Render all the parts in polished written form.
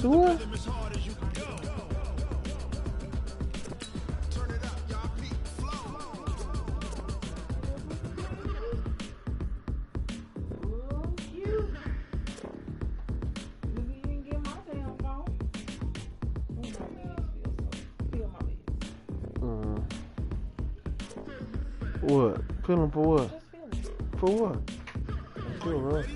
What? What? Feeling for what? For what? Feel right.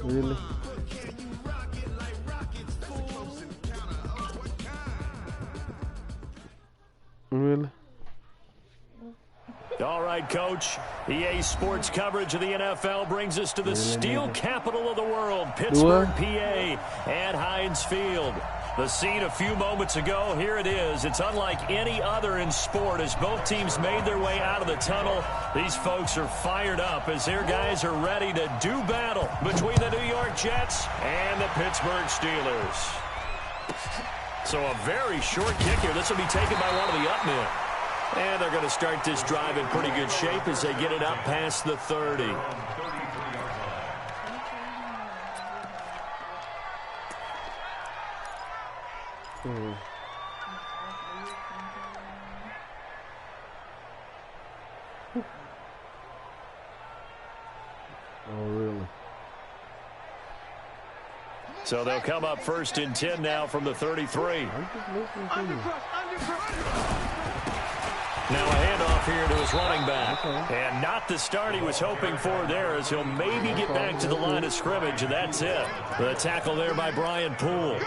Really? Really? All right, Coach. EA Sports coverage of the NFL brings us to the steel capital of the world, Pittsburgh, PA, at Heinz Field. The scene a few moments ago, here it is. It's unlike any other in sport as both teams made their way out of the tunnel. These folks are fired up as their guys are ready to do battle between the New York Jets and the Pittsburgh Steelers. So a very short kick here. This will be taken by one of the up men. And they're going to start this drive in pretty good shape as they get it up past the 30. Oh, really? So they'll come up 1st and 10 now from the 33. Now a handoff here to his running back. And not the start he was hoping for there as he'll maybe get back to the line of scrimmage, and that's it. The tackle there by Brian Poole.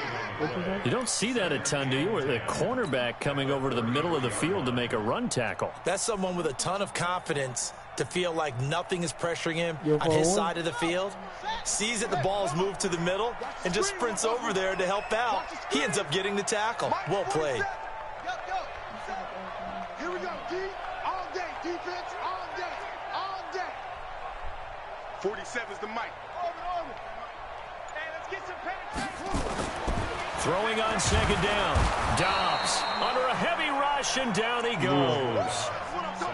You don't see that a ton, do you? With a cornerback coming over to the middle of the field to make a run tackle. That's someone with a ton of confidence to feel like nothing is pressuring him on his side of the field. Sees that the ball is moved to the middle and just sprints over there to help out. He ends up getting the tackle. Well played. Here we go, D. All day. Defense, all day. All day. 47's the mic. Hey, let's get some penetration. Throwing on 2nd down. Dobbs under a heavy rush, and down he goes.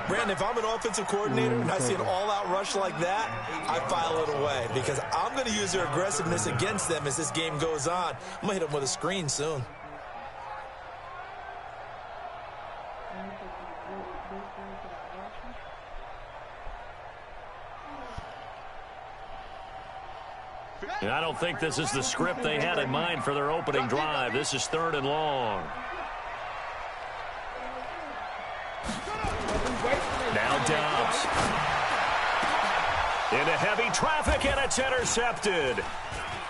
Brandon, if I'm an offensive coordinator and I see an all-out rush like that, I file it away because I'm going to use their aggressiveness against them as this game goes on. I'm going to hit them with a screen soon. And I don't think this is the script they had in mind for their opening drive. This is 3rd and long. Now Dobbs. Into heavy traffic, and it's intercepted.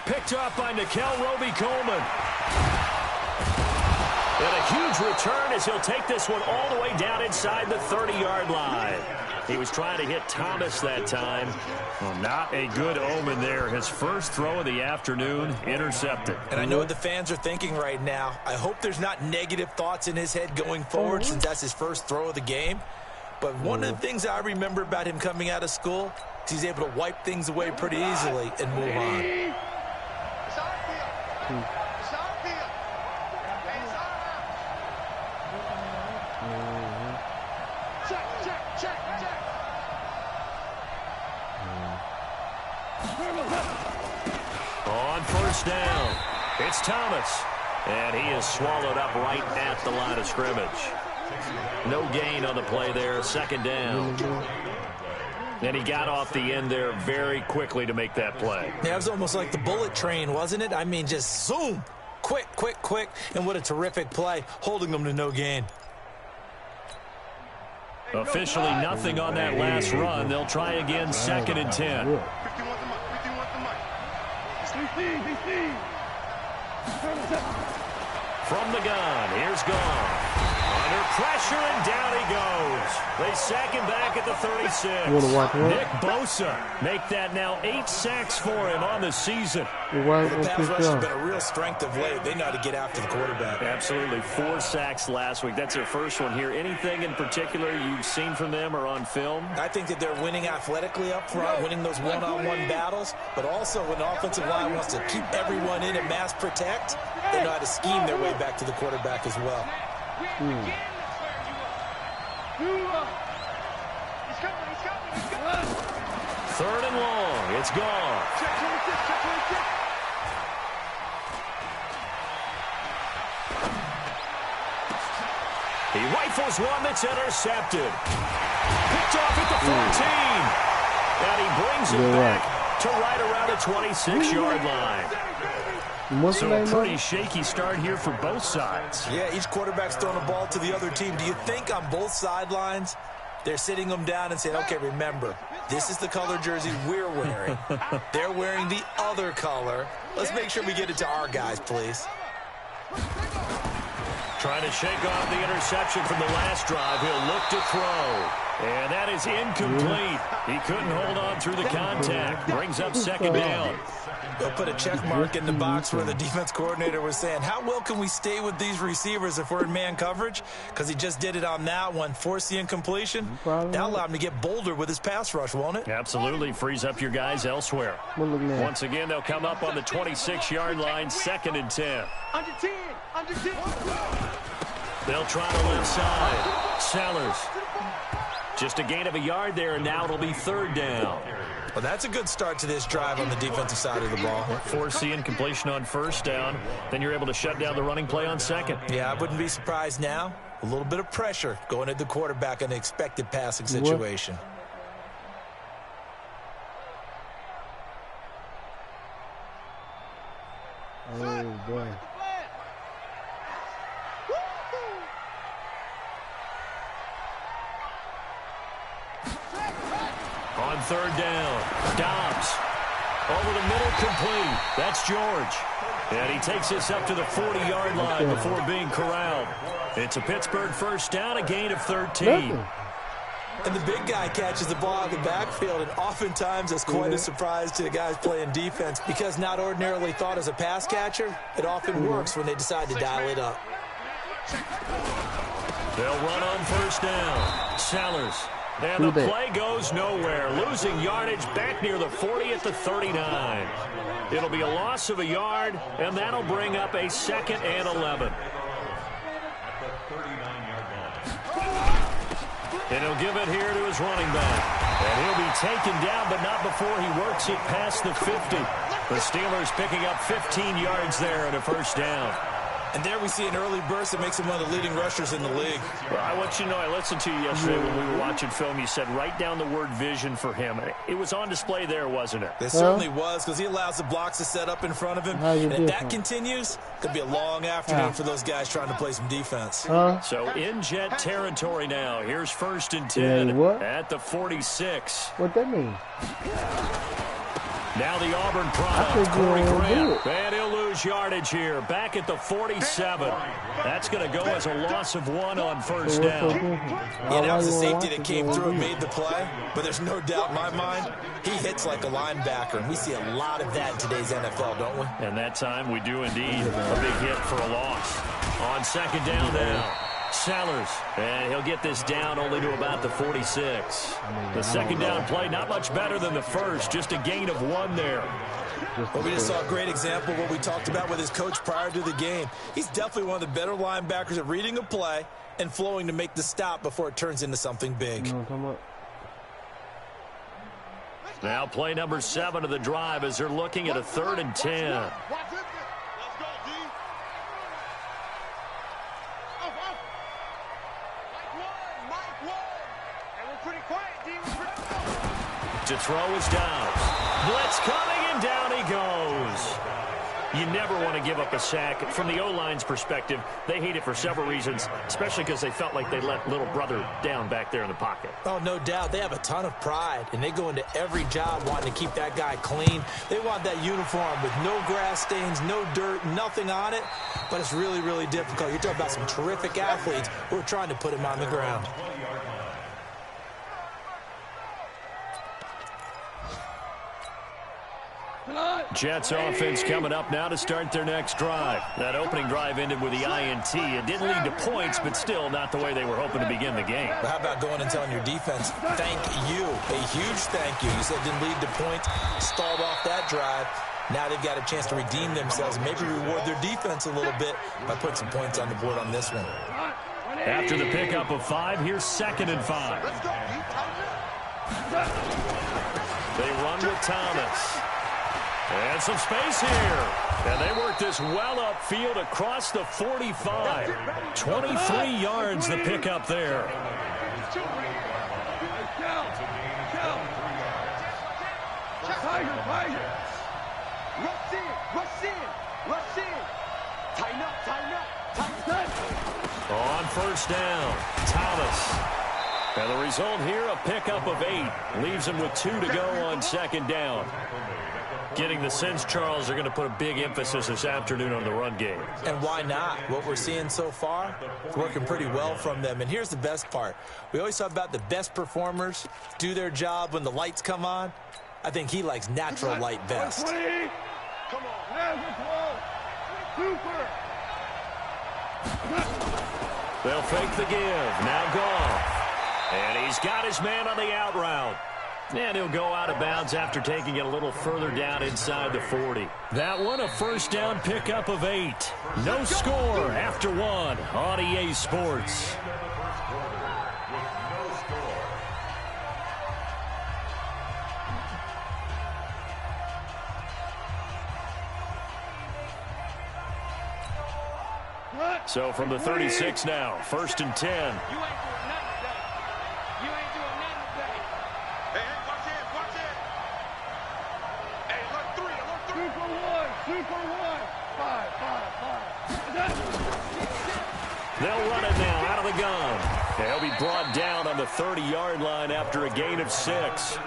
Picked up by Nikel Roby-Coleman. And a huge return as he'll take this one all the way down inside the 30-yard line. He was trying to hit Thomas that time. Well, not a good omen there. His first throw of the afternoon, intercepted. And I know what the fans are thinking right now. I hope there's not negative thoughts in his head going forward since that's his first throw of the game. But one of the things I remember about him coming out of school is he's able to wipe things away pretty easily and move on. On 1st down, it's Thomas. And he is swallowed up right at the line of scrimmage. No gain on the play there, 2nd down. And he got off the end there very quickly to make that play. Yeah, it was almost like the bullet train, wasn't it? I mean, just zoom. Quick, quick, quick. And what a terrific play, holding them to no gain. Officially nothing on that last run. They'll try again, 2nd and 10. From the gun, here's Gone. Under pressure, and down he goes. They sack him back at the 36. Nick Bosa make that now 8 sacks for him on the season. The pass rush has been a real strength of late. They know how to get after the quarterback. Absolutely. 4 sacks last week. That's their first one here. Anything in particular you've seen from them or on film? I think that they're winning athletically up front, winning those one-on-one battles, but also when the offensive line wants to keep everyone in and mass protect, they know how to scheme their way back to the quarterback as well. Third and long. It's gone. He rifles one that's intercepted. Picked off at the 14. And he brings it back to right around the 26-yard line. So a pretty shaky start here for both sides. Yeah, each quarterback's throwing the ball to the other team. Do you think on both sidelines they're sitting them down and saying, okay, remember, this is the color jersey we're wearing. They're wearing the other color. Let's make sure we get it to our guys, please. Trying to shake off the interception from the last drive. He'll look to throw. And that is incomplete. He couldn't hold on through the contact. Brings up second down. They'll put a check mark in the box where the defense coordinator was saying, how well can we stay with these receivers if we're in man coverage? Because he just did it on that one, forced the incompletion. That'll allow him to get bolder with his pass rush, won't it? Absolutely. Frees up your guys elsewhere. Once again, they'll come up on the 26-yard line, 2nd and 10. Under 10. Under 10. They'll try the left side. Sellers. Just a gain of a yard there, and now it'll be 3rd down. Well, that's a good start to this drive on the defensive side of the ball. Force the incompletion on 1st down. Then you're able to shut down the running play on 2nd. Yeah, I wouldn't be surprised now. A little bit of pressure going at the quarterback in an expected passing situation. Oh, boy. On 3rd down, Dobbs. Over the middle, complete. That's George. And he takes this up to the 40-yard line before being corralled. It's a Pittsburgh 1st down, a gain of 13. And the big guy catches the ball out of the backfield, and oftentimes that's quite a surprise to the guys playing defense because not ordinarily thought as a pass catcher, it often works when they decide to dial it up. They'll run on 1st down. Sellers. And the play goes nowhere. Losing yardage back near the 40 at the 39. It'll be a loss of a yard, and that'll bring up a 2nd and 11. And he'll give it here to his running back. And he'll be taken down, but not before he works it past the 50. The Steelers picking up 15 yards there and a 1st down. And there we see an early burst that makes him one of the leading rushers in the league. Well, I want you to know, I listened to you yesterday when we were watching film. You said write down the word vision for him. It was on display there, wasn't it? It certainly was, because he allows the blocks to set up in front of him. And if that continues, it could be a long afternoon for those guys trying to play some defense. So in Jet territory now. Here's 1st and 10 at the 46. What that mean? Now the Auburn product, Corey Grant, and he'll lose yardage here. Back at the 47. That's going to go as a loss of 1 on 1st down. Yeah, that was a safety that came through and made the play, but there's no doubt in my mind, he hits like a linebacker, and we see a lot of that in today's NFL, don't we? And that time we do indeed. A big hit for a loss. On 2nd down now. Sellers, and he'll get this down only to about the 46. The 2nd down play, not much better than the 1st, just a gain of 1 there. Well, we just saw a great example of what we talked about with his coach prior to the game. He's definitely one of the better linebackers at reading a play and flowing to make the stop before it turns into something big. Now play number 7 of the drive as they're looking at a 3rd and 10. To throw is Dobbs. Blitz coming, and down he goes. You never want to give up a sack. From the O-line's perspective, they hate it for several reasons, especially because they felt like they let little brother down back there in the pocket. Oh, no doubt. They have a ton of pride, and they go into every job wanting to keep that guy clean. They want that uniform with no grass stains, no dirt, nothing on it, but it's really, really difficult. You're talking about some terrific athletes who are trying to put him on the ground. Jets offense coming up now to start their next drive. That opening drive ended with the INT. It didn't lead to points, but still not the way they were hoping to begin the game. But how about going and telling your defense, thank you, a huge thank you. You said it didn't lead to points, stalled off that drive. Now they've got a chance to redeem themselves and maybe reward their defense a little bit by putting some points on the board on this one. After the pickup of 5, here's 2nd and 5. They run with Thomas. And some space here. And they work this well upfield across the 45. 23 yards the pickup there. On first down, Thomas. And the result here, a pickup of 8. Leaves him with 2 to go on second down. Getting the sense, Charles, they're going to put a big emphasis this afternoon on the run game. And why not? What we're seeing so far, it's working pretty well from them. And here's the best part. We always talk about the best performers do their job when the lights come on. I think he likes natural light best. Come on. Super. They'll fake the give. Now Goff. And he's got his man on the out route. And he'll go out of bounds after taking it a little further down inside the 40. That one, a first down pickup of 8. No score after 1 on EA Sports. So from the 36 now, 1st and 10. They'll run it now out of the gun. They'll be brought down on the 30-yard line after a gain of 6.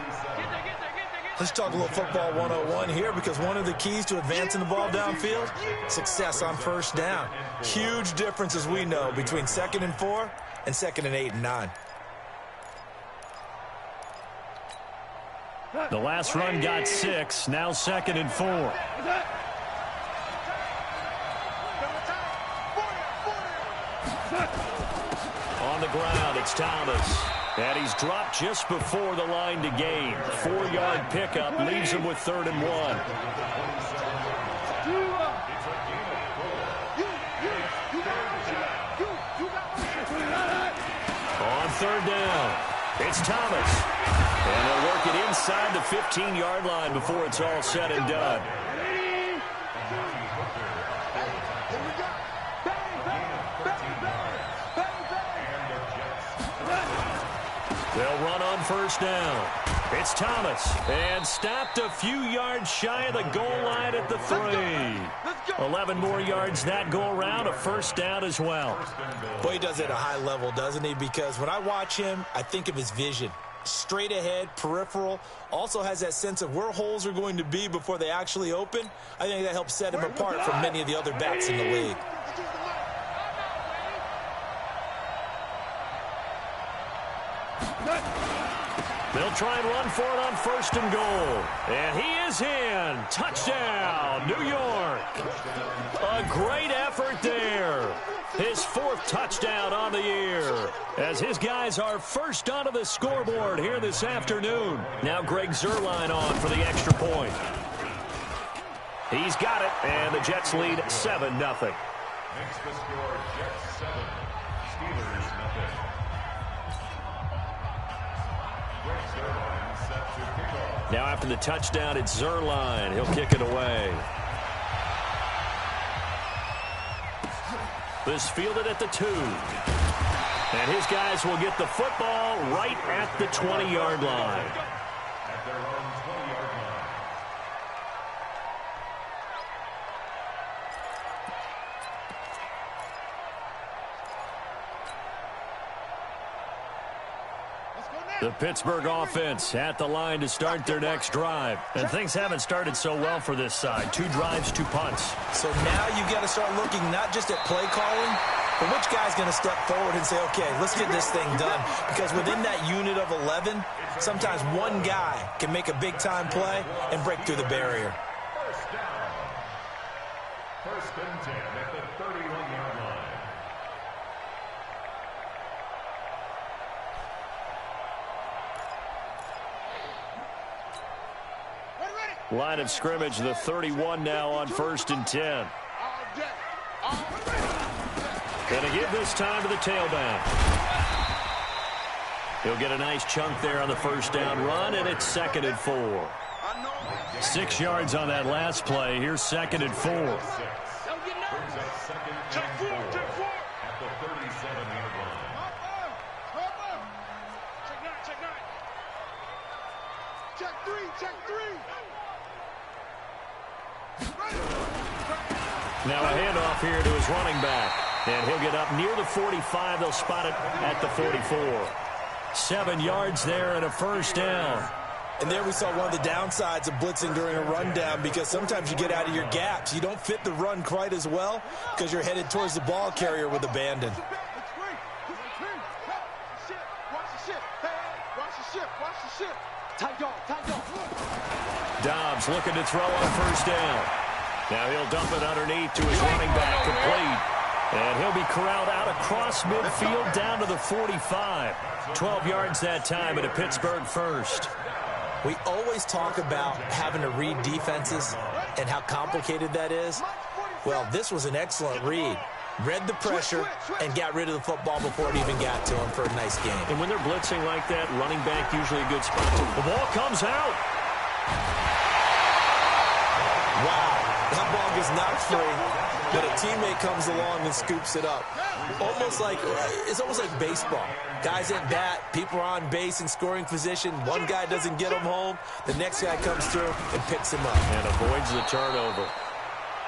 Let's talk a little football 101 here, because one of the keys to advancing the ball downfield, success on first down. Huge difference, as we know, between 2nd and 4 and 2nd and 8 and 9. The last run got 6, now 2nd and 4. On the ground, it's Thomas. And he's dropped just before the line to gain. 4-yard pickup leaves him with 3rd and 1. On 3rd down, it's Thomas. And they'll work it inside the 15-yard line before it's all said and done. They'll run on first down. It's Thomas. And stopped a few yards shy of the goal line at the 3. 11 more yards that go around, a first down as well. Boy, he does it at a high level, doesn't he? Because when I watch him, I think of his vision. Straight ahead, peripheral, also has that sense of where holes are going to be before they actually open. I think that helps set him apart from many of the other backs in the league. They'll try and run for it on 1st and goal. And he is in. Touchdown, New York. A great effort there. His 4th touchdown on the year, as his guys are first onto the scoreboard here this afternoon. Now Greg Zuerlein on for the extra point. He's got it, and the Jets lead 7-0. Makes the score Jets 7, Steelers 0. Now after the touchdown, it's Zuerlein. He'll kick it away. This fielded at the 2. And his guys will get the football right at the 20-yard line. At their own 20-yard line. The Pittsburgh offense at the line to start their next drive. And things haven't started so well for this side. 2 drives, 2 punts. So now you've got to start looking not just at play calling, but which guy's going to step forward and say, okay, let's get this thing done. Because within that unit of 11, sometimes one guy can make a big-time play and break through the barrier. First down. 1st and 10 at the 31-yard line. Line of scrimmage, the 31 now on 1st and 10. Going to give this time to the tailback. He'll get a nice chunk there on the first down run, and it's 2nd and 4. 6 yards on that last play. Here's 2nd and 4. Check 4. At the 37-yard line. Check 3. Now a handoff here to his running back. And he'll get up near the 45. They'll spot it at the 44. 7 yards there and a first down. And there we saw one of the downsides of blitzing during a rundown, because sometimes you get out of your gaps. You don't fit the run quite as well because you're headed towards the ball carrier with abandon. Watch the ship. Tight dog. Dobbs looking to throw on first down. Now he'll dump it underneath to his running back, complete. And he'll be corralled out across midfield down to the 45. 12 yards that time and a Pittsburgh first. We always talk about having to read defenses and how complicated that is. Well, this was an excellent read. Read the pressure and got rid of the football before it even got to him for a nice game. And when they're blitzing like that, running back usually a good spot. The ball comes out. Wow, that ball gets knocked free, but a teammate comes along and scoops it up. It's almost like baseball. Guys at bat, people are on base in scoring position. One guy doesn't get him home. The next guy comes through and picks him up. And avoids the turnover.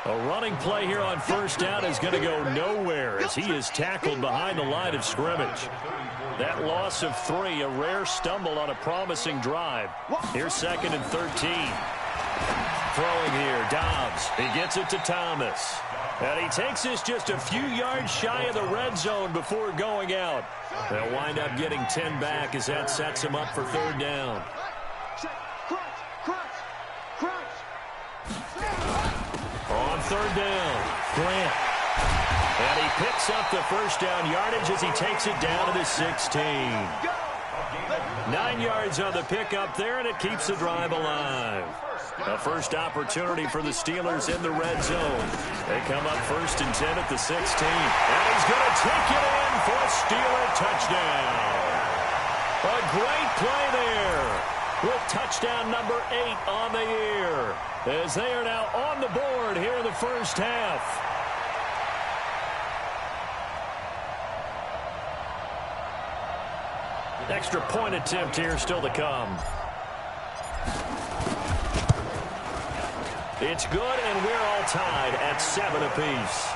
A running play here on first down is going to go nowhere as he is tackled behind the line of scrimmage. That loss of 3, a rare stumble on a promising drive. Here's 2nd and 13. Throwing here, Dobbs. He gets it to Thomas. And he takes this just a few yards shy of the red zone before going out. They'll wind up getting 10 back as that sets him up for 3rd down. On 3rd down, Grant. And he picks up the first down yardage as he takes it down to the 16. 9 yards on the pickup there, and it keeps the drive alive. A first opportunity for the Steelers in the red zone. They come up 1st and 10 at the 16. And he's going to take it in for a Steeler touchdown. A great play there with touchdown number 8 on the year, as they are now on the board here in the first half. Extra point attempt here still to come. It's good, and we're all tied at 7 apiece.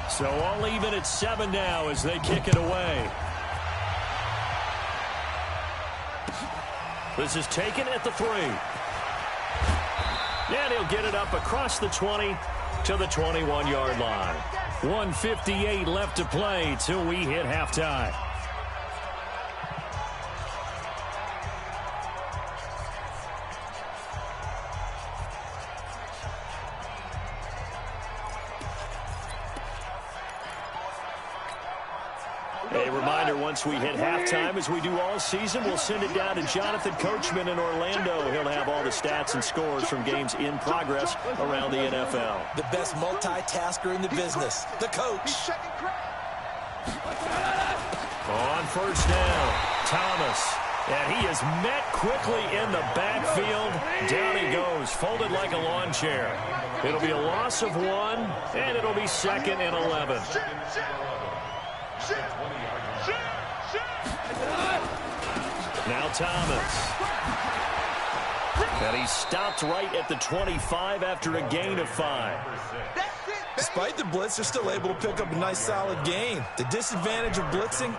So all even at 7 now as they kick it away. This is taken at the 3. And he'll get it up across the 20 to the 21-yard line. 1:58 left to play till we hit halftime. A reminder, once we hit halftime, as we do all season, we'll send it down to Jonathan Coachman in Orlando. He'll have all the stats and scores from games in progress around the NFL. The best multitasker in the business, the coach. On first down, Thomas. And he is met quickly in the backfield. Down he goes, folded like a lawn chair. It'll be a loss of 1, and it'll be 2nd and 11. Now Thomas. And he stopped right at the 25 after a gain of 5. Despite the blitz, they're still able to pick up a nice solid gain. The disadvantage of blitzing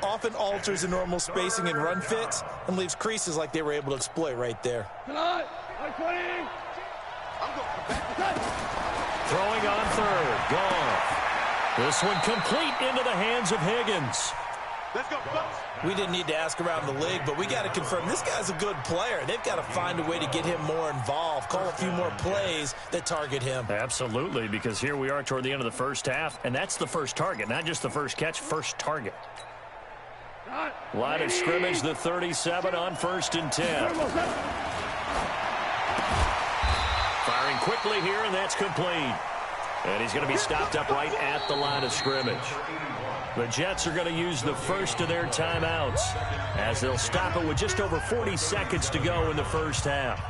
often alters the normal spacing and run fits and leaves creases like they were able to exploit right there. Throwing on 3rd, Goff. This one complete into the hands of Higgins. Let's go, folks. We didn't need to ask around the league, but we got to confirm this guy's a good player. They've got to find a way to get him more involved, call a few more plays that target him. Absolutely, because here we are toward the end of the first half, and that's the first target, not just the first catch, first target. Line of scrimmage, the 37 on 1st and 10. Firing quickly here, and that's complete. And he's going to be stopped up right at the line of scrimmage. The Jets are going to use the first of their timeouts as they'll stop it with just over 40 seconds to go in the first half.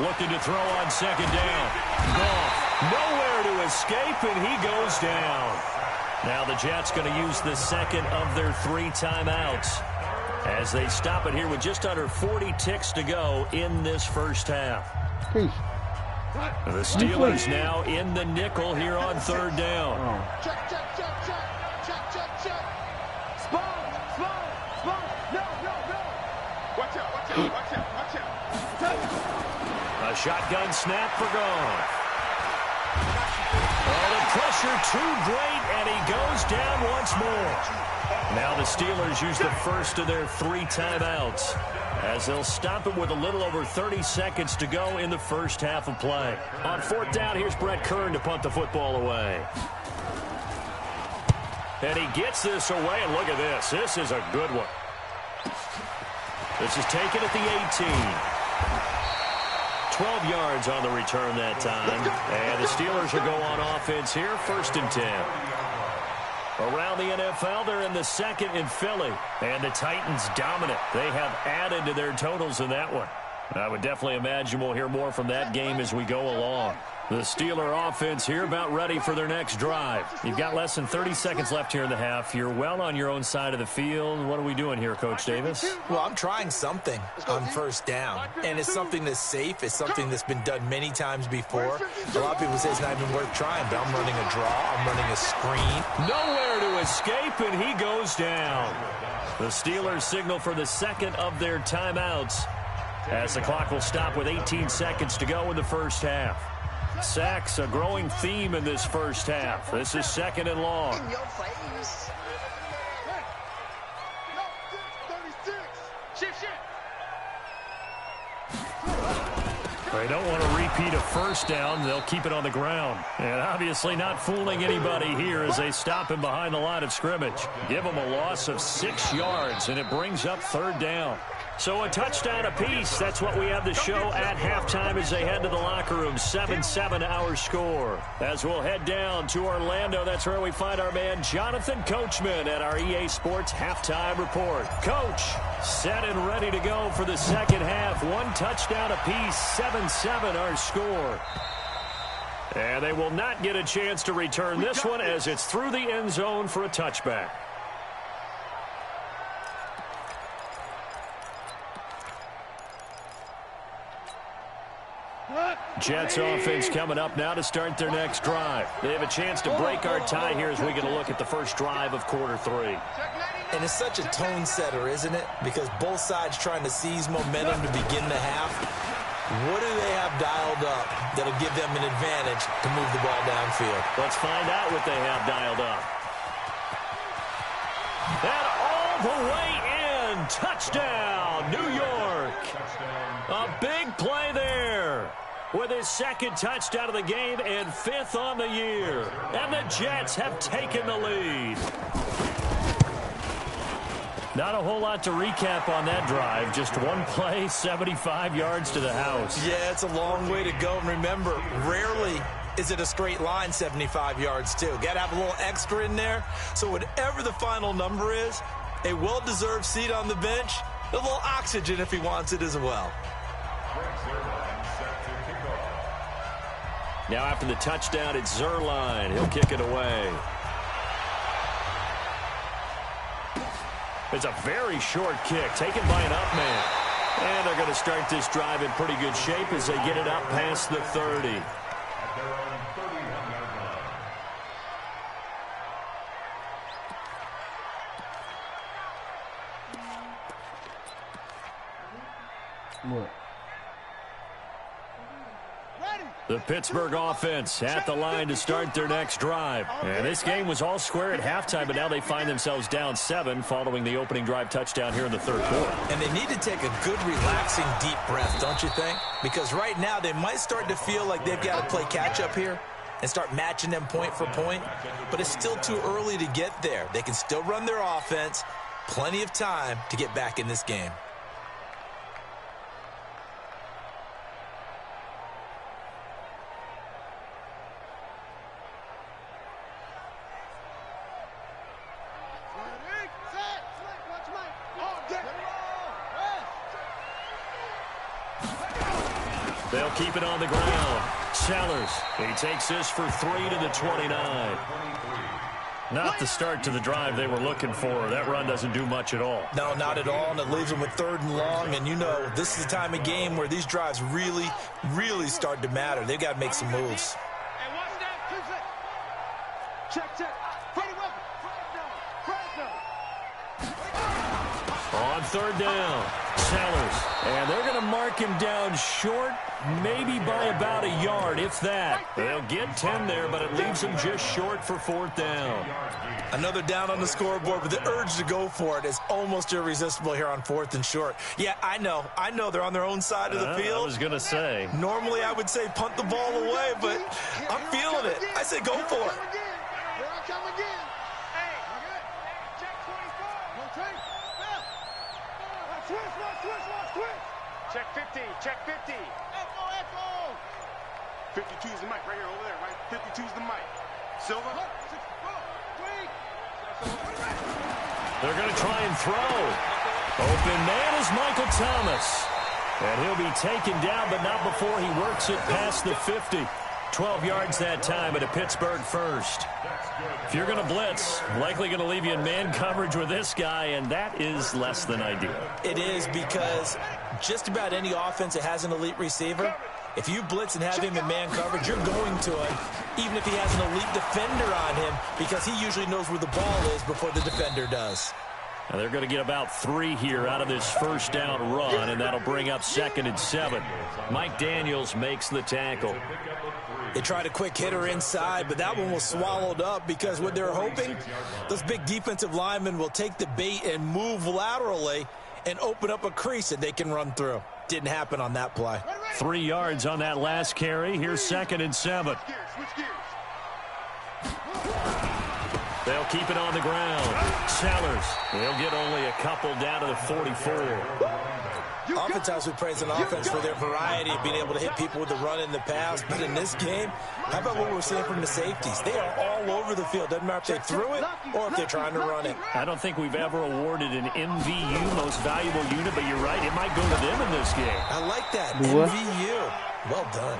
Looking to throw on 2nd down. Goff nowhere to escape, and he goes down. Now the Jets going to use the second of their 3 timeouts as they stop it here with just under 40 ticks to go in this first half. The Steelers now in the nickel here on 3rd down. Check, check, check, check. Check, check, check. Spawn, spawn, spawn. No, no, no. Watch out, watch out, watch out, watch out. A shotgun snap for Goff. Oh, the pressure too great, and he goes down once more. Now the Steelers use the first of their 3 timeouts as they'll stop it with a little over 30 seconds to go in the first half of play. On 4th down, here's Brett Kern to punt the football away. And he gets this away, and look at this. This is a good one. This is taken at the 18. 12 yards on the return that time. And the Steelers will go on offense here, 1st and 10. Around the NFL, they're in the 2nd in Philly. And the Titans dominant. They have added to their totals in that one. I would definitely imagine we'll hear more from that game as we go along. The Steeler offense here about ready for their next drive. You've got less than 30 seconds left here in the half. You're well on your own side of the field. What are we doing here, Coach Davis? Well, I'm trying something on 1st down, and it's something that's safe. It's something that's been done many times before. A lot of people say it's not even worth trying, but I'm running a draw. I'm running a screen. Nowhere to escape, and he goes down. The Steelers signal for the 2nd of their timeouts as the clock will stop with 18 seconds to go in the first half. Sacks, a growing theme in this first half. This is 2nd and long. In your face. 36. Shift, shift. They don't want to repeat a first down. They'll keep it on the ground. And obviously not fooling anybody here as they stop him behind the line of scrimmage. Give him a loss of 6 yards, and it brings up 3rd down. So a touchdown apiece. That's what we have to show at halftime as they head to the locker room. 7-7 our score. As we'll head down to Orlando, that's where we find our man Jonathan Coachman at our EA Sports Halftime Report. Coach, set and ready to go for the 2nd half. 1 touchdown apiece. 7-7 our score. And they will not get a chance to return this one as it's through the end zone for a touchback. Jets offense coming up now to start their next drive. They have a chance to break our tie here as we get a look at the first drive of quarter 3. And it's such a tone setter, isn't it? Because both sides trying to seize momentum to begin the half. What do they have dialed up that'll give them an advantage to move the ball downfield? Let's find out what they have dialed up. And all the way in. Touchdown, New York. A big play there with his 2nd touchdown of the game and 5th on the year. And the Jets have taken the lead. Not a whole lot to recap on that drive. Just one play, 75 yards to the house. Yeah, it's a long way to go. And remember, rarely is it a straight line 75 yards, too. Got to have a little extra in there. So whatever the final number is, a well-deserved seat on the bench, a little oxygen if he wants it as well. Now after the touchdown, it's Zerline. He'll kick it away. It's a very short kick taken by an up man. And they're going to start this drive in pretty good shape as they get it up past the 30. At their own 31-yard line. What? The Pittsburgh offense at the line to start their next drive. And this game was all square at halftime, but now they find themselves down 7 following the opening drive touchdown here in the third quarter. And they need to take a good, relaxing, deep breath, don't you think? Because right now they might start to feel like they've got to play catch-up here and start matching them point for point. But it's still too early to get there. They can still run their offense. Plenty of time to get back in this game. They'll keep it on the ground. Sellers, he takes this for 3 to the 29. Not the start to the drive they were looking for. That run doesn't do much at all. No, not at all, and it leaves them with 3rd and long. And you know, this is the time of game where these drives really, really start to matter. They've got to make some moves. Hey, watch that. Check, check. Freddie Wilson. On 3rd down, Sellers. And they're going to mark him down short, maybe by about a yard, if that. They'll get 10 there, but it leaves them just short for 4th down. Another down on the scoreboard, but the urge to go for it is almost irresistible here on 4th and short. Yeah, I know they're on their own side of the field. I was going to say. Normally, I would say punt the ball away, but I'm feeling it. I say go for it. Here I come again. Hey, check 24. Switch. Check 50. Check 50. Echo. 52 is the mic right here over there, right? 52 is the mic. Silver. They're going to try and throw. Open man is Michael Thomas. And he'll be taken down, but not before he works it past the 50. 12 yards that time at a Pittsburgh first. If you're going to blitz, likely going to leave you in man coverage with this guy, and that is less than ideal. It is, because just about any offense that has an elite receiver, if you blitz and have him in man coverage, you're going to him, even if he has an elite defender on him, because he usually knows where the ball is before the defender does. Now they're going to get about 3 here out of this first down run, and that'll bring up 2nd and 7. Mike Daniels makes the tackle. They tried a quick hitter inside, but that one was swallowed up because what they're hoping, those big defensive linemen will take the bait and move laterally and open up a crease that they can run through. Didn't happen on that play. 3 yards on that last carry. Here's 2nd and 7. Switch gears. They'll keep it on the ground. Sellers, they'll get only a couple down to the 44. Oftentimes we praise an offense for their variety of being able to hit people with the run in the pass. But in this game, how about what we're seeing from the safeties? They are all over the field. Doesn't matter if they threw it or if they're trying to run it. I don't think we've ever awarded an MVU, most valuable unit, but you're right, it might go to them in this game. I like that. MVU. Well done.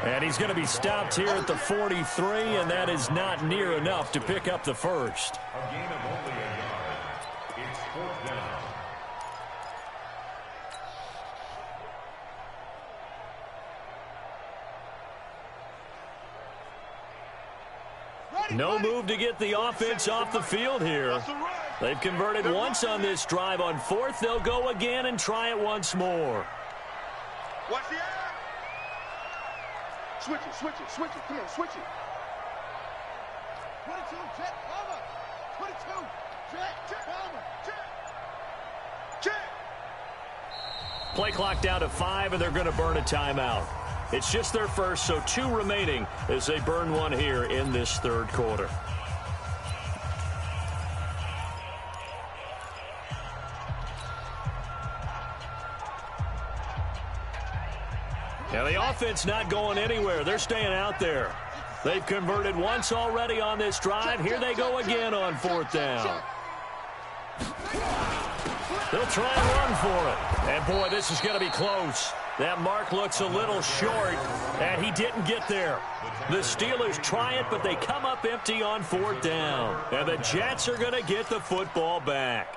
And he's going to be stopped here at the 43, and that is not near enough to pick up the first. A gain of only a yard. It's 4th down. No move to get the offense off the field here. They've converted once on this drive. On 4th, they'll go again and try it once more. Watch the eye. Switch it. Come on, switch it. 22, check, over. 22, check, over. Check. Play clock down to 5, and they're going to burn a timeout. It's just their first, so 2 remaining as they burn one here in this third quarter. Now the offense not going anywhere. They're staying out there. They've converted once already on this drive. Here they go again on 4th down. They'll try and run for it. And boy, this is going to be close. That mark looks a little short, and he didn't get there. The Steelers try it, but they come up empty on 4th down. And the Jets are going to get the football back.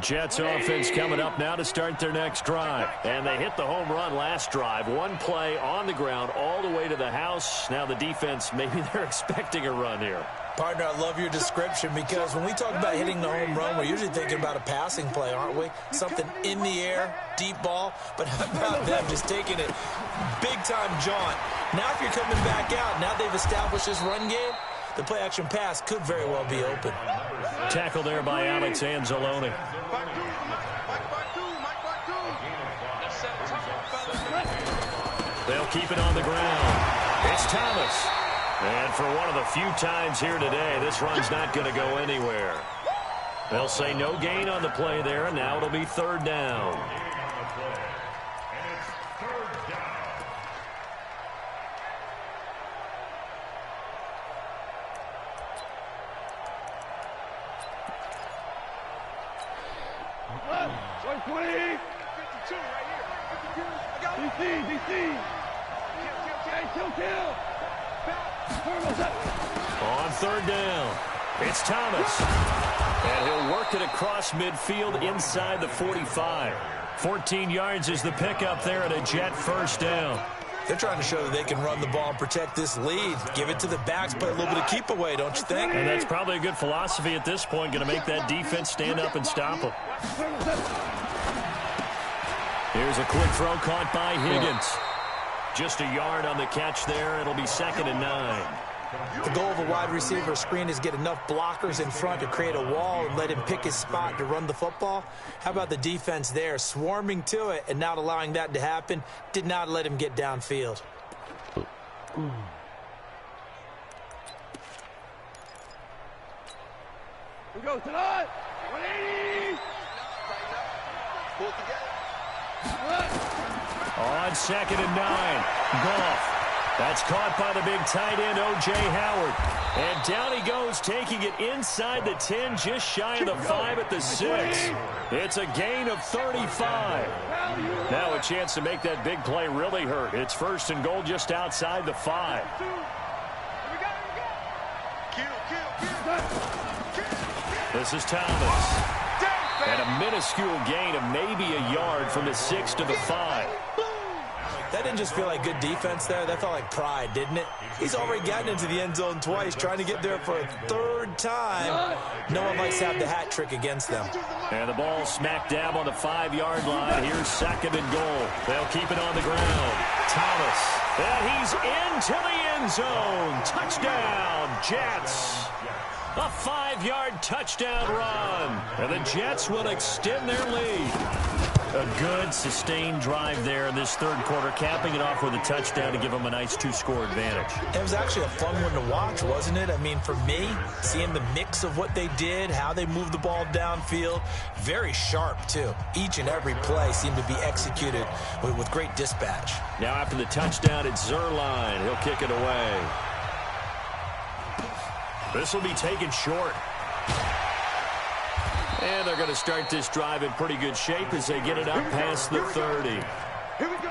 Jets offense coming up now to start their next drive. And they hit the home run last drive. One play on the ground all the way to the house. Now the defense, maybe they're expecting a run here. Partner, I love your description because when we talk about hitting the home run, we're usually thinking about a passing play, aren't we? Something in the air, deep ball. But how about them just taking it big-time jaunt? Now if you're coming back out, now they've established this run game, the play-action pass could very well be open. Tackle there by Alex Anzalone. They'll keep it on the ground. It's Thomas. And for one of the few times here today, this run's not going to go anywhere. They'll say no gain on the play there, and now it'll be third down. On third down, it's Thomas. And he'll work it across midfield inside the 45. 14 yards is the pickup there at a Jet first down. They're trying to show that they can run the ball and protect this lead. Give it to the backs, play a little bit of keep away, don't you think? And that's probably a good philosophy at this point, going to make that defense stand up and stop them. Here's a quick throw caught by Higgins. Just a yard on the catch there. It'll be 2nd and 9. The goal of a wide receiver screen is get enough blockers in front to create a wall and let him pick his spot to run the football. How about the defense there, swarming to it and not allowing that to happen? Did not let him get downfield. We go tonight. 180. Pull together. On 2nd and 9, Goff. That's caught by the big tight end, O.J. Howard. And down he goes, taking it inside the 10, just shy of the 5 at the 6. It's a gain of 35. Now a chance to make that big play really hurt. It's 1st and goal just outside the 5. This is Thomas. And a minuscule gain of maybe a yard from the 6 to the 5. That didn't just feel like good defense there. That felt like pride, didn't it? He's already gotten into the end zone twice, trying to get there for a 3rd time. No one likes to have the hat trick against them. And the ball smack dab on the 5-yard line. Here's 2nd and goal. They'll keep it on the ground. Thomas. And he's into the end zone. Touchdown, Jets. A 5-yard touchdown run. And the Jets will extend their lead. A good, sustained drive there in this 3rd quarter, capping it off with a touchdown to give them a nice 2-score advantage. It was actually a fun one to watch, wasn't it? I mean, for me, seeing the mix of what they did, how they moved the ball downfield, very sharp, too. Each and every play seemed to be executed with great dispatch. Now after the touchdown, it's Zerline. He'll kick it away. This will be taken short. And they're going to start this drive in pretty good shape as they get it up past the 30. Here we go.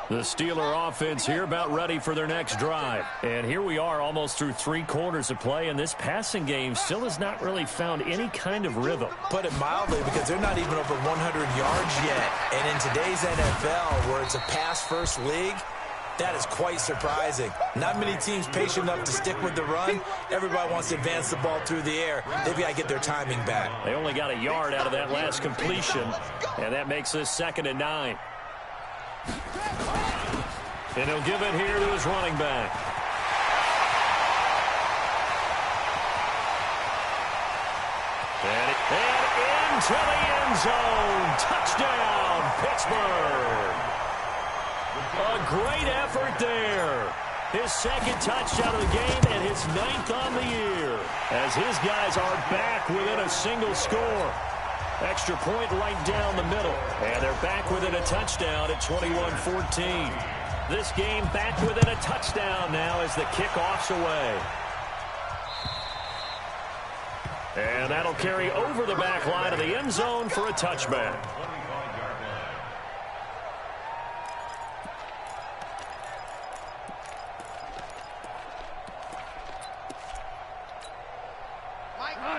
The Steeler offense here about ready for their next drive. And here we are almost through 3 quarters of play, and this passing game still has not really found any kind of rhythm. Put it mildly, because they're not even over 100 yards yet. And in today's NFL, where it's a pass-first league, that is quite surprising. Not many teams patient enough to stick with the run. Everybody wants to advance the ball through the air. They've got to get their timing back. They only got a yard out of that last completion, and that makes this 2nd and 9. And he'll give it here to his running back. And into the end zone. Touchdown, Pittsburgh. A great effort there. His 2nd touchdown of the game and his 9th on the year, as his guys are back within a single score. Extra point right down the middle. And they're back within a touchdown at 21-14. This game back within a touchdown now as the kickoff's away. And that'll carry over the back line of the end zone for a touchback.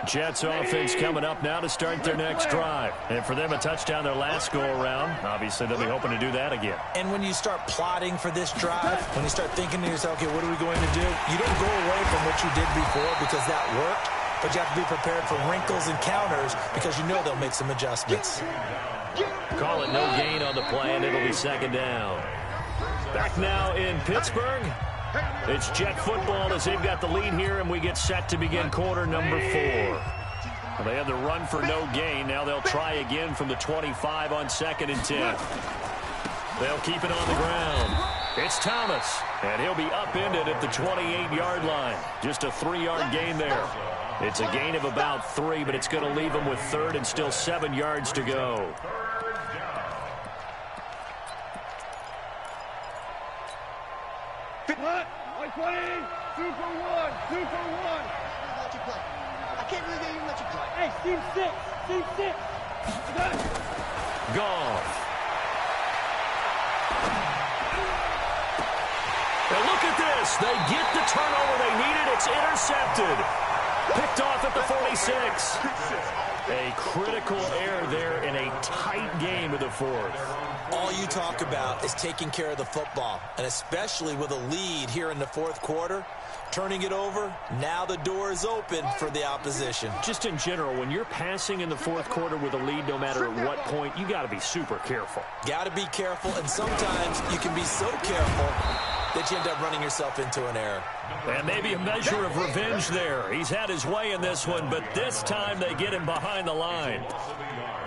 Jets offense coming up now to start their next drive. And for them, a touchdown their last go-around. Obviously, they'll be hoping to do that again. And when you start plotting for this drive, when you start thinking to yourself, okay, what are we going to do? You don't go away from what you did before because that worked, but you have to be prepared for wrinkles and counters because you know they'll make some adjustments. Call it no gain on the play, and it'll be second down. Back now in Pittsburgh. It's Jet football as they've got the lead here, and we get set to begin quarter number 4. Well, they had the run for no gain. Now they'll try again from the 25 on 2nd and 10. They'll keep it on the ground. It's Thomas, and he'll be upended at the 28-yard line. Just a 3-yard gain there. It's a gain of about 3, but it's going to leave them with 3rd and still 7 yards to go. What? 2 for 1. 2 for 1. Let you play. I can't believe they even let you play. Hey, team 6. Team 6. You got it. Gone. And look at this. They get the turnover they needed. It's intercepted. Picked off at the 46. A critical error there in a tight game of the 4th. All you talk about is taking care of the football, and especially with a lead here in the 4th quarter, turning it over, now the door is open for the opposition. Just in general, when you're passing in the 4th quarter with a lead, no matter at what point, you got to be super careful. Got to be careful, and sometimes you can be so careful that you end up running yourself into an error. And maybe a measure of revenge there. He's had his way in this one, but this time they get him behind the line.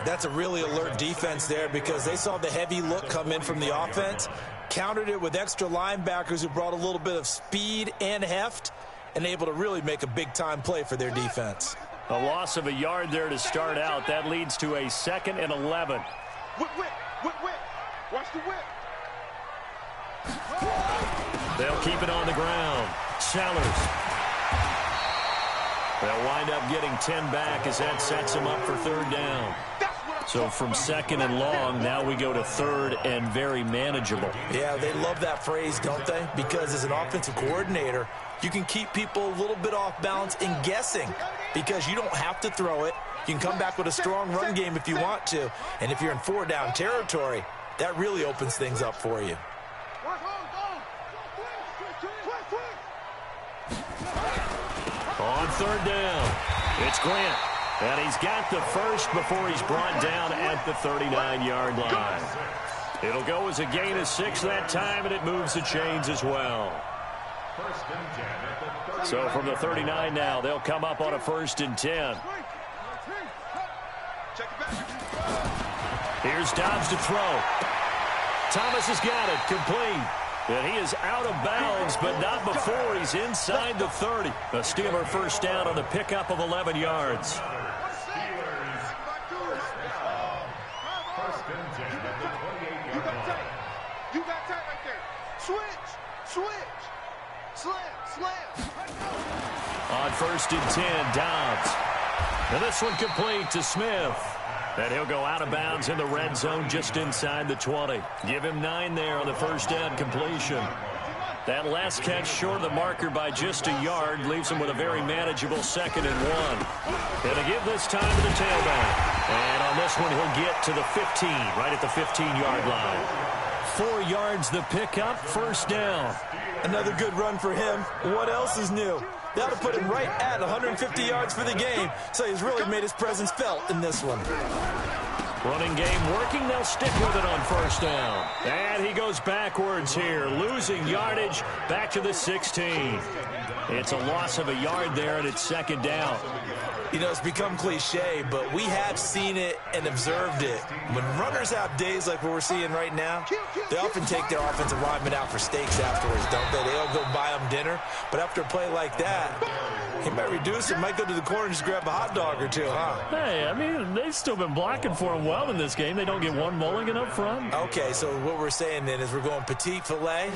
That's a really alert defense there because they saw the heavy look come in from the offense, countered it with extra linebackers who brought a little bit of speed and heft, and able to really make a big-time play for their defense. A loss of a yard there to start out. That leads to a 2nd and 11. Whip. Watch the whip. They'll keep it on the ground. Sellers. They'll wind up getting 10 back as that sets them up for 3rd down. So from 2nd and long, now we go to 3rd and very manageable. Yeah, they love that phrase, don't they? Because as an offensive coordinator, you can keep people a little bit off balance and guessing because you don't have to throw it. You can come back with a strong run game if you want to. And if you're in 4-down territory, that really opens things up for you. On 3rd down, it's Grant. And he's got the first before he's brought down at the 39-yard line. It'll go as a gain of 6 that time, and it moves the chains as well. So from the 39 now, they'll come up on a 1st and 10. Here's Dobbs to throw. Thomas has got it, complete. And he is out of bounds, but not before he's inside the 30. A Steeler first down on the pickup of 11 yards. You got tight right there. Switch. Slam. On 1st and 10, Dobbs. And this one complete to Smith. And he'll go out of bounds in the red zone just inside the 20. Give him 9 there on the first down completion. That last catch short of the marker by just a yard leaves him with a very manageable 2nd and 1. And to give this time to the tailback. And on this one, he'll get to the 15, right at the 15-yard line. 4 yards the pickup, first down. Another good run for him. What else is new? That'll put him right at 150 yards for the game, so he's really made his presence felt in this one. Running game working. They'll stick with it on first down. And he goes backwards here, losing yardage back to the 16. It's a loss of a yard there, and it's 2nd down. You know, it's become cliche, but we have seen it and observed it. When runners have days like what we're seeing right now, they often take their offensive linemen out for steaks afterwards, don't they? They all go buy them dinner. But after a play like that, he might reduce it, might go to the corner and just grab a hot dog or two, huh? Hey, I mean, they've still been blocking for him well in this game. They don't get one mulligan up front. Okay, so what we're saying then is we're going petite filet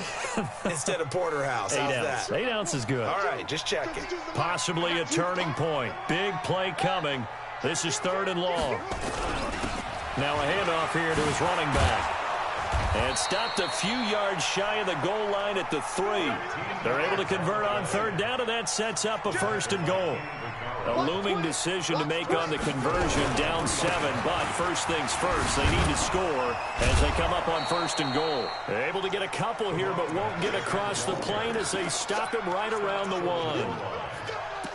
instead of porterhouse. How's that? 8 ounce is good. All right, just checking. Possibly a turning point. Big play coming. This is 3rd and long. Now a handoff here to his running back. And stopped a few yards shy of the goal line at the 3. They're able to convert on 3rd down, and that sets up a 1st and goal. A looming decision to make on the conversion, down 7. But first things first, they need to score as they come up on 1st and goal. They're able to get a couple here, but won't get across the plane as they stop him right around the 1.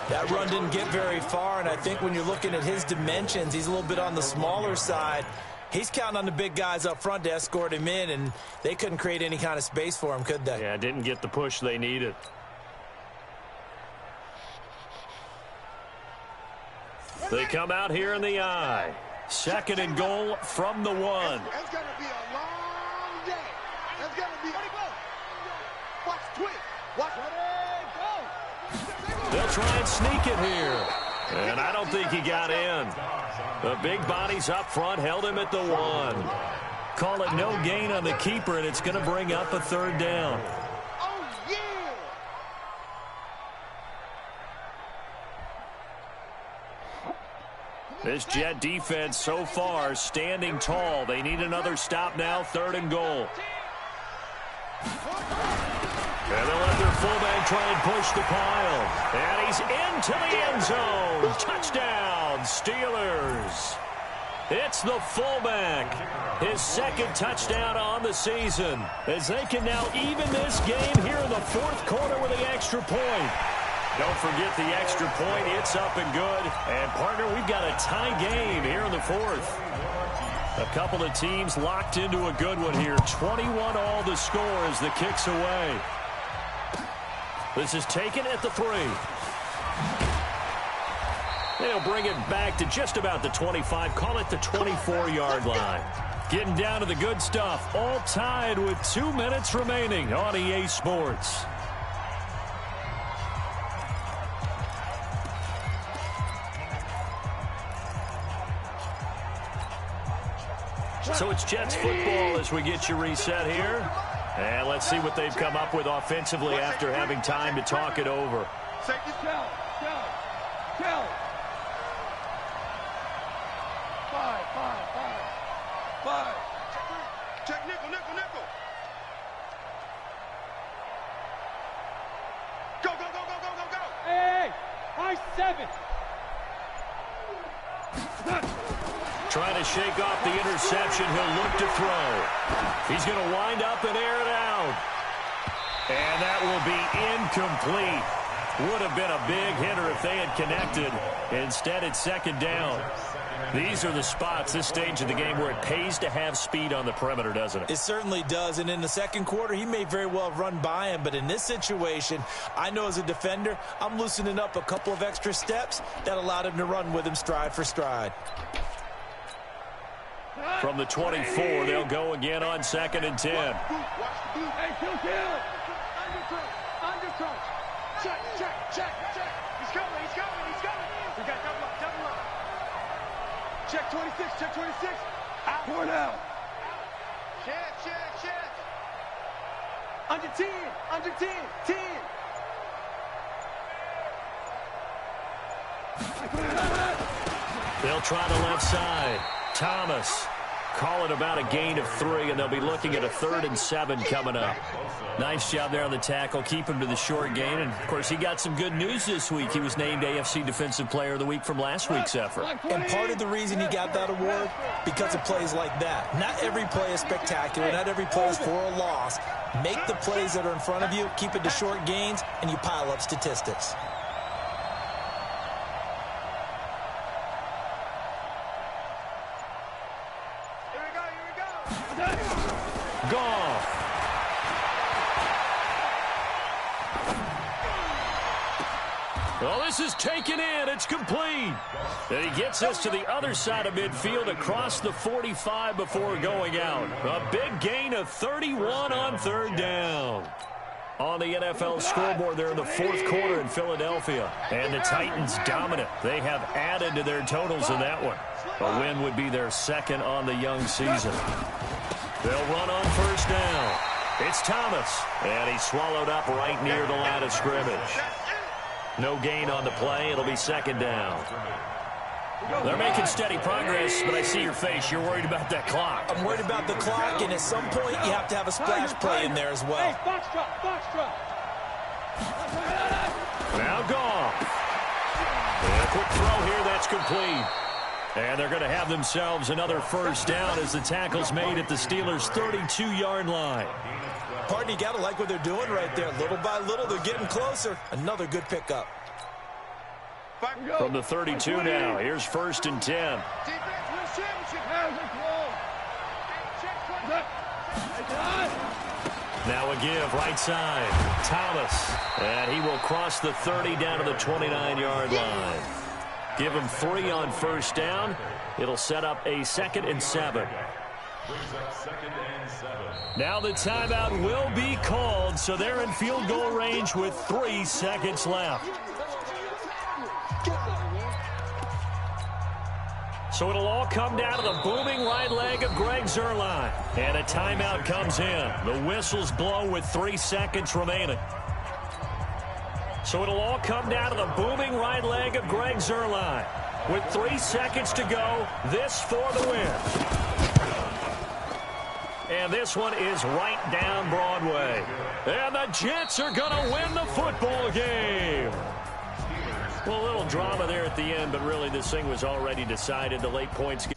That run didn't get very far, and I think when you're looking at his dimensions, he's a little bit on the smaller side. He's counting on the big guys up front to escort him in, and they couldn't create any kind of space for him, could they? Yeah, didn't get the push they needed. They come out here in the I. 2nd and goal from the 1. It's going to be a long day. It's going to be watch twist. Watch go. They'll try and sneak it here. And I don't think he got in. The big bodies up front held him at the 1. Call it no gain on the keeper, and it's going to bring up a 3rd down. Oh, yeah. This Jet defense so far standing tall. They need another stop now, 3rd and goal. And they'll let their fullback try and push the pile. And he's into the end zone. Touchdown, Steelers. It's the fullback. His 2nd touchdown on the season. As they can now even this game here in the 4th quarter with the extra point. Don't forget the extra point. It's up and good. And, partner, we've got a tie game here in the 4th. A couple of teams locked into a good one here. 21 all the score as the kick's away. This is taken at the 3. They'll bring it back to just about the 25. Call it the 24-yard line. Getting down to the good stuff. All tied with 2 minutes remaining on EA Sports. So it's Jets football as we get you reset here. And let's see what they've come up with offensively after having time to talk it over. Safety, tell. 5. Check nickel. Go. Hey, 7. Trying to shake off the interception. He'll look to throw. He's going to wind up and air it out. And that will be incomplete. Would have been a big hitter if they had connected. Instead, it's 2nd down. These are the spots, this stage of the game, where it pays to have speed on the perimeter, doesn't it? It certainly does, and in the 2nd quarter, he may very well have run by him, but in this situation, I know as a defender, I'm loosening up a couple of extra steps that allowed him to run with him stride for stride. From the 24, they'll go again on 2nd and 10. Hey, underthrow. Check. He's coming. We got double up. Check 26. Out. Pour now. Check. Under 10. 10. They'll try the left side. Thomas. Call it about a gain of 3, and they'll be looking at a 3rd and 7 coming up. Nice job there on the tackle. Keep him to the short gain. And, of course, he got some good news this week. He was named AFC Defensive Player of the Week from last week's effort. And part of the reason he got that award, because of plays like that. Not every play is spectacular. Not every play is for a loss. Make the plays that are in front of you, keep it to short gains, and you pile up statistics. Goff. Well, this is taken in. It's complete. And he gets us to the other side of midfield across the 45 before going out. A big gain of 31 on third down. On the NFL scoreboard there in the fourth quarter in Philadelphia. And the Titans dominant. They have added to their totals in that one. A win would be their second on the young season. They'll run on first down. It's Thomas. And he's swallowed up right near the line of scrimmage. No gain on the play. It'll be second down. They're making steady progress, but I see your face. You're worried about that clock. I'm worried about the clock, and at some point you have to have a splash play in there as well. Hey, box drop. Now gone. And a quick throw here. That's complete. And they're going to have themselves another first down as the tackle's made at the Steelers' 32-yard line. Partner, you got to like what they're doing right there. Little by little, they're getting closer. Another good pickup. From the 32 now, here's first and 10. Now a give, right side. Thomas. And he will cross the 30 down to the 29-yard line. Give him 3 on first down. It'll set up a 2nd and 7. Now the timeout will be called, so they're in field goal range with 3 seconds left. So it'll all come down to the booming right leg of Greg Zuerlein. And a timeout comes in. The whistles blow with 3 seconds remaining. So it'll all come down to the booming right leg of Greg Zuerlein. With 3 seconds to go, this for the win. And this one is right down Broadway. And the Jets are going to win the football game. Well, a little drama there at the end, but really this thing was already decided. The late points